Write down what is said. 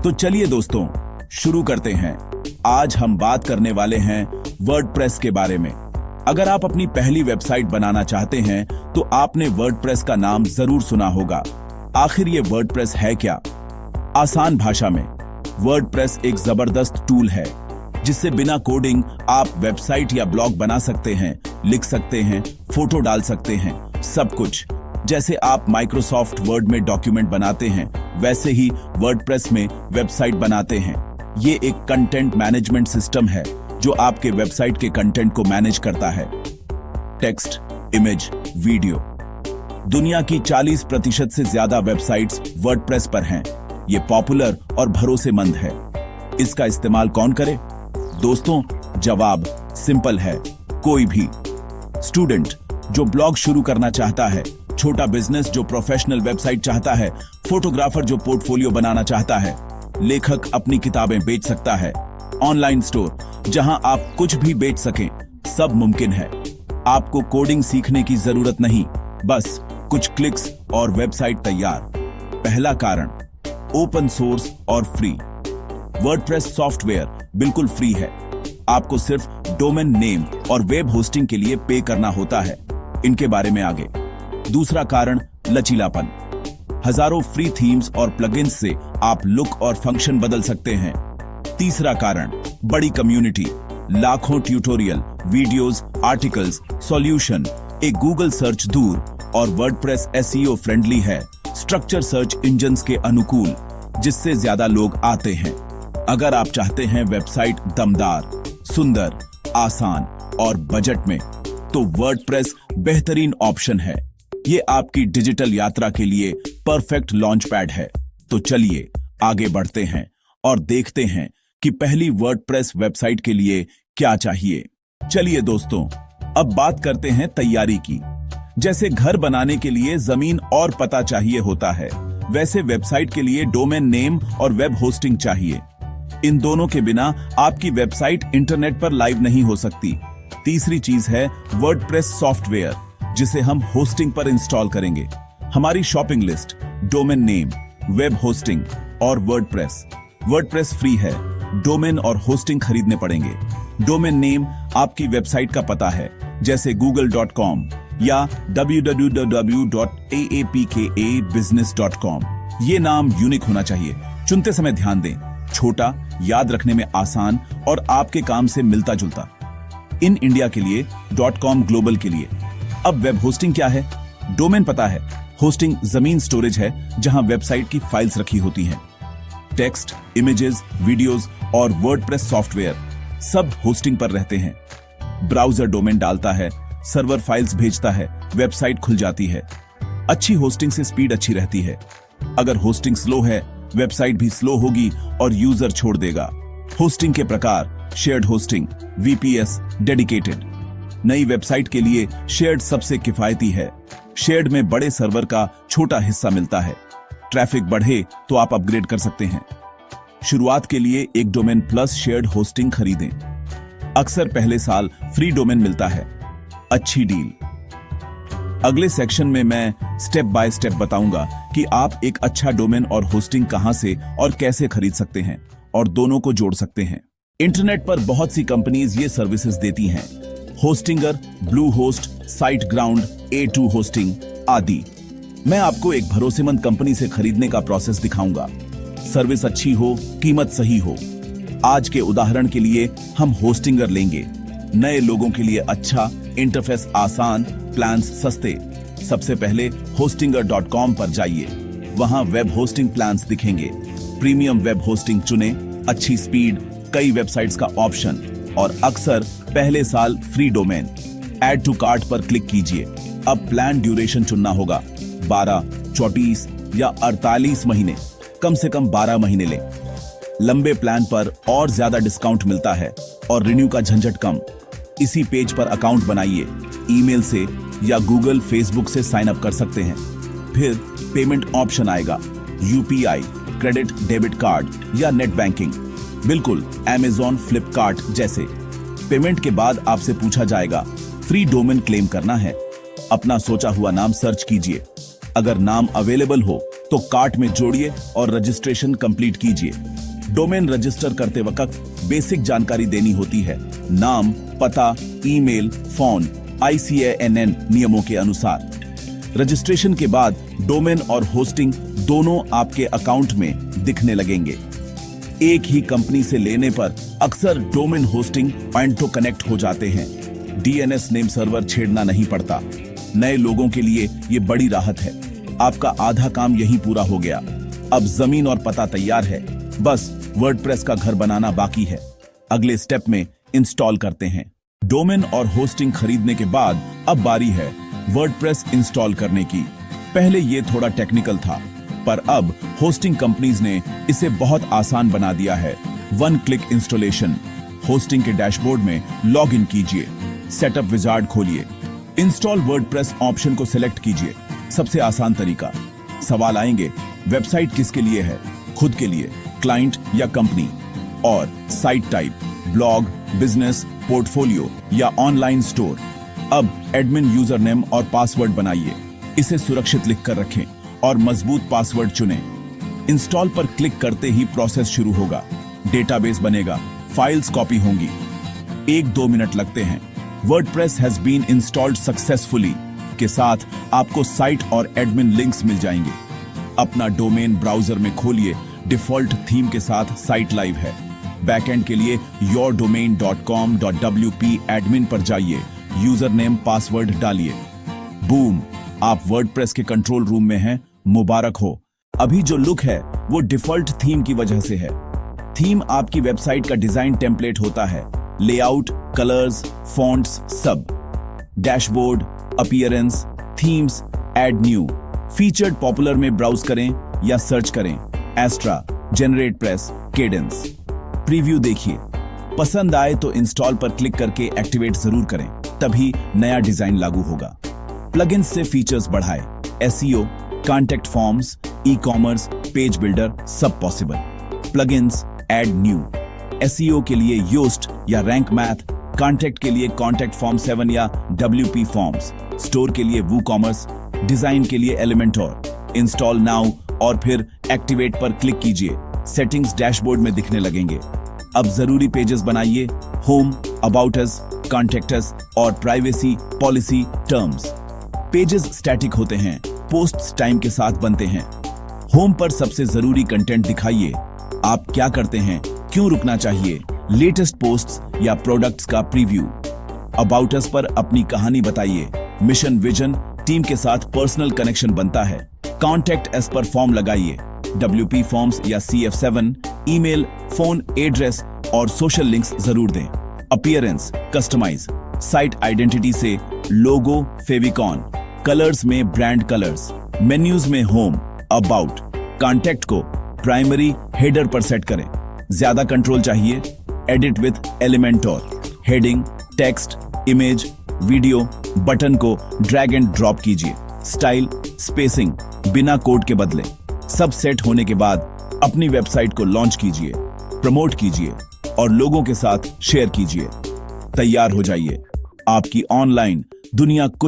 तो चलिए दोस्तों, शुरू करते हैं। आज हम बात करने वाले हैं वर्डप्रेस के बारे में। अगर आप अपनी पहली वेबसाइट बनाना चाहते हैं तो आपने वर्डप्रेस का नाम जरूर सुना होगा। आखिर ये वर्डप्रेस है क्या? आसान भाषा में, वर्डप्रेस एक जबरदस्त टूल है जिससे बिना कोडिंग आप वेबसाइट या ब्लॉग बना सकते हैं, लिख सकते हैं, फोटो डाल सकते हैं, सब कुछ। जैसे आप माइक्रोसॉफ्ट वर्ड में डॉक्यूमेंट बनाते हैं, वैसे ही वर्डप्रेस में वेबसाइट बनाते हैं। ये एक कंटेंट मैनेजमेंट सिस्टम है जो आपके वेबसाइट के कंटेंट को मैनेज करता है। Text, image, video. दुनिया की 40% से ज्यादा वेबसाइट्स वर्डप्रेस पर हैं। ये पॉपुलर और भरोसेमंद है। इसका इस्तेमाल कौन करे? दोस्तों, जवाब सिंपल है, कोई भी। स्टूडेंट जो ब्लॉग शुरू करना चाहता है, छोटा बिजनेस जो प्रोफेशनल वेबसाइट चाहता है, फोटोग्राफर जो पोर्टफोलियो बनाना चाहता है, लेखक अपनी किताबें बेच सकता है, ऑनलाइन स्टोर जहां आप कुछ भी बेच सकें, सब मुमकिन है। आपको कोडिंग सीखने की जरूरत नहीं, बस कुछ क्लिक्स और वेबसाइट तैयार। पहला कारण, ओपन सोर्स और फ्री। वर्डप्रेस सॉफ्टवेयर बिल्कुल फ्री है। आपको सिर्फ डोमेन नेम और वेब होस्टिंग के लिए पे करना होता है। इनके बारे में आगे। दूसरा कारण, लचीलापन। हजारों फ्री थीम्स और प्लगइन्स से आप लुक और फंक्शन बदल सकते हैं। तीसरा कारण, बड़ी कम्युनिटी। लाखों ट्यूटोरियल, वीडियोस, आर्टिकल्स, सॉल्यूशन। एक गूगल सर्च दूर और वर्डप्रेस एसईओ फ्रेंडली है, स्ट्रक्चर सर्च इंजन्स के अनुकूल, जिससे ज्यादा लोग आते हैं। अगर आप चाहते हैं वेबसाइट दमदार, सुंदर, आसान और बजट में, तो वर्डप्रेस बेहतरीन ऑप्शन है। ये आपकी डिजिटल यात्रा के लिए परफेक्ट लॉन्च पैड है। तो चलिए आगे बढ़ते हैं और देखते हैं कि पहली वर्डप्रेस वेबसाइट के लिए क्या चाहिए। चलिए दोस्तों, अब बात करते हैं तैयारी की। जैसे घर बनाने के लिए जमीन और पता चाहिए होता है, वैसे वेबसाइट के लिए डोमेन नेम और वेब होस्टिंग चाहिए। इन दोनों के बिना आपकी वेबसाइट इंटरनेट पर लाइव नहीं हो सकती। तीसरी चीज है वर्डप्रेस सॉफ्टवेयर, जिसे हम होस्टिंग पर इंस्टॉल करेंगे। हमारी shopping list, domain name, web hosting और वर्डप्रेस। वर्डप्रेस फ्री है, डोमेन और होस्टिंग खरीदने पड़ेंगे। डोमेन नेम आपकी वेबसाइट का पता है, जैसे google.com या www.aapkabusiness.com। ये नाम यूनिक होना चाहिए। चुनते समय ध्यान दें, छोटा, याद रखने में आसान और आपके काम से मिलता जुलता। इन इंडिया के लिए, .com ग्लोबल के लिए। अब वेब होस्टिंग क्या है? डोमेन पता है, होस्टिंग जमीन स्टोरेज है जहां वेबसाइट की फाइल्स रखी होती हैं। टेक्स्ट, इमेजेस, वीडियोस और वर्डप्रेस सॉफ्टवेयर सब होस्टिंग पर रहते हैं। ब्राउजर डोमेन डालता है, सर्वर फाइल्स भेजता है, वेबसाइट खुल जाती है। अच्छी होस्टिंग से स्पीड अच्छी रहती है। अगर होस्टिंग स्लो है, वेबसाइट भी स्लो होगी और यूजर छोड़ देगा। होस्टिंग के प्रकार, शेयर्ड होस्टिंग, वीपीएस, डेडिकेटेड। नई वेबसाइट के लिए शेयर्ड सबसे किफायती है। शेयर्ड में बड़े सर्वर का छोटा हिस्सा मिलता है। ट्रैफिक बढ़े तो आप अपग्रेड कर सकते हैं। शुरुआत के लिए एक डोमेन प्लस शेयर्ड होस्टिंग खरीदें। अक्सर पहले साल फ्री डोमेन मिलता है। अच्छी डील। अगले सेक्शन में मैं स्टेप बाय स्टेप बताऊंगा कि आप एक अच्छा डोमेन और होस्टिंग कहां से और कैसे खरीद सकते हैं और दोनों को जोड़ सकते हैं। इंटरनेट पर बहुत सी कंपनीज ये सर्विसेज देती हैं। Hostinger, blue host, site ground, A2 hosting आदि। मैं आपको एक भरोसेमंद कंपनी से खरीदने का प्रोसेस दिखाऊंगा। सर्विस अच्छी हो, कीमत सही हो। आज के उदाहरण के लिए हम होस्टिंगर लेंगे। नए लोगों के लिए अच्छा, इंटरफेस आसान, प्लान्स सस्ते। सबसे पहले hostinger.com पर जाइए। वहां वेब होस्टिंग प्लान्स दिखेंगे। प्रीमियम वेब होस्टिंग चुने, अच्छी स्पीड, कई वेबसाइट्स का ऑप्शन और अक्सर पहले साल free domain. Add to cart पर क्लिक कीजिए। अब प्लान ड्यूरेशन चुनना होगा, 12, 34 या 48 महीने। कम से कम 12 महीने लें। लंबे प्लान पर और ज्यादा डिस्काउंट मिलता है और रिन्यू का झंझट कम। इसी पेज पर अकाउंट बनाइए। ईमेल से या गूगल, फेसबुक से साइन अप कर सकते हैं। फिर पेमेंट ऑप्शन आएगा, यूपीआई, क्रेडिट डेबिट कार्ड या नेट बैंकिंग, बिल्कुल अमेज़न, फ्लिपकार्ट जैसे। पेमेंट के बाद आपसे पूछा जाएगा फ्री डोमेन क्लेम करना है। अपना सोचा हुआ नाम सर्च कीजिए। अगर नाम अवेलेबल हो तो कार्ट में जोड़िए और रजिस्ट्रेशन कंप्लीट कीजिए। डोमेन रजिस्टर करते वक्त बेसिक जानकारी देनी होती है। नाम, पता, ईमेल, फोन, ICANN नियमों के अनुसार। रजिस्ट्रेशन के बाद डोमेन और होस्टिंग दोनों आपके अकाउंट में दिखने लगेंगे। एक ही कंपनी से लेने पर अक्सर डोमेन होस्टिंग पॉइंट तो कनेक्ट हो जाते हैं। DNS नेम सर्वर छेड़ना नहीं पड़ता। नए लोगों के लिए ये बड़ी राहत है। आपका आधा काम यही पूरा हो गया। अब जमीन और पता तैयार है, बस वर्डप्रेस का घर बनाना बाकी है। अगले स्टेप में इंस्टॉल करते हैं। डोमेन और होस्टिंग खरीदने के बाद अब बारी है वर्डप्रेस इंस्टॉल करने की। पहले ये थोड़ा टेक्निकल था, पर अब होस्टिंग कंपनीज ने इसे बहुत आसान बना दिया है। 1 क्लिक इंस्टॉलेशन। होस्टिंग के डैशबोर्ड में लॉग इन कीजिए, सेटअप विजार्ड खोलिए, इंस्टॉल वर्डप्रेस ऑप्शन को सिलेक्ट कीजिए। सबसे आसान तरीका। सवाल आएंगे, वेबसाइट किसके लिए है? खुद के लिए, क्लाइंट या कंपनी? और site type, blog, business, portfolio या ऑनलाइन स्टोर। अब एडमिन यूजर नेम और पासवर्ड बनाइए। इसे सुरक्षित लिखकर रखें और मजबूत पासवर्ड चुनें। इंस्टॉल पर क्लिक करते ही प्रोसेस शुरू होगा। डेटाबेस बनेगा, फाइल्स कॉपी होंगी। 1-2 मिनट लगते हैं। WordPress has been installed successfully के साथ आपको साइट और एडमिन लिंक्स मिल जाएंगे। अपना डोमेन ब्राउजर में खोलिए। डिफॉल्ट थीम के साथ साइट लाइव है। बैकएंड के लिए yourdomain.com.wp एडमिन पर जाइए, यूजर नेम पासवर्ड डालिए। बूम, आप वर्डप्रेस के कंट्रोल रूम में हैं। मुबारक हो। अभी जो लुक है वो डिफॉल्ट थीम की वजह से है। थीम आपकी वेबसाइट का डिजाइन टेम्पलेट होता है। लेआउट, कलर्स, फॉन्ट्स सब। Dashboard, appearance, themes, add new. Featured popular में ब्राउज करें या सर्च करें। Astra, GeneratePress, Kadence. Preview देखिए। पसंद आए तो इंस्टॉल पर क्लिक करके एक्टिवेट जरूर करें, तभी नया डिजाइन लागू होगा। प्लगइन्स से फीचर्स बढ़ाए। SEO, contact forms, e-commerce, page builder सब possible. Plugins, add new. SEO के लिए योस्ट या रैंक मैथ, कॉन्टैक्ट के लिए कॉन्टैक्ट फॉर्म 7 या WP फॉर्म्स, स्टोर के लिए वूकॉमर्स, डिजाइन के लिए एलिमेंटोर। इंस्टॉल नाउ और फिर एक्टिवेट पर क्लिक कीजिए। सेटिंग्स डैशबोर्ड में दिखने लगेंगे। अब जरूरी पेजेस बनाइए। Home, about us, contact us और privacy policy terms. Pages static होते हैं, पोस्ट्स टाइम के साथ बनते हैं। होम पर सबसे जरूरी कंटेंट दिखाइए। आप क्या करते हैं, क्यों रुकना चाहिए, लेटेस्ट पोस्ट्स या प्रोडक्ट्स का प्रीव्यू। अबाउट अस पर अपनी कहानी बताइए। मिशन, विजन, टीम के साथ पर्सनल कनेक्शन बनता है। कॉन्टैक्ट अस पर फॉर्म लगाइए। WP फॉर्म्स या CF7, ईमेल, फोन, एड्रेस और सोशल लिंक्स जरूर दें। Appearance, customise. साइट आइडेंटिटी से लोगो, फेविकॉन। कलर्स में ब्रांड कलर्स। मेन्यूज में होम, अबाउट। कॉन्टैक्ट को प्राइमरी हेडर पर सेट करें। ज्यादा कंट्रोल चाहिए? Edit with Elementor. Heading, text, image, video, button को ड्रैग एंड ड्रॉप कीजिए। स्टाइल, स्पेसिंग बिना कोड के बदलें। सब सेट होने के बाद अपनी वेबसाइट को लॉन्च कीजिए, प्रमोट कीजिए और लोगों के साथ शेयर कीजिए। तैयार हो जाइए। आपकी ऑनलाइन दुनिया कुछ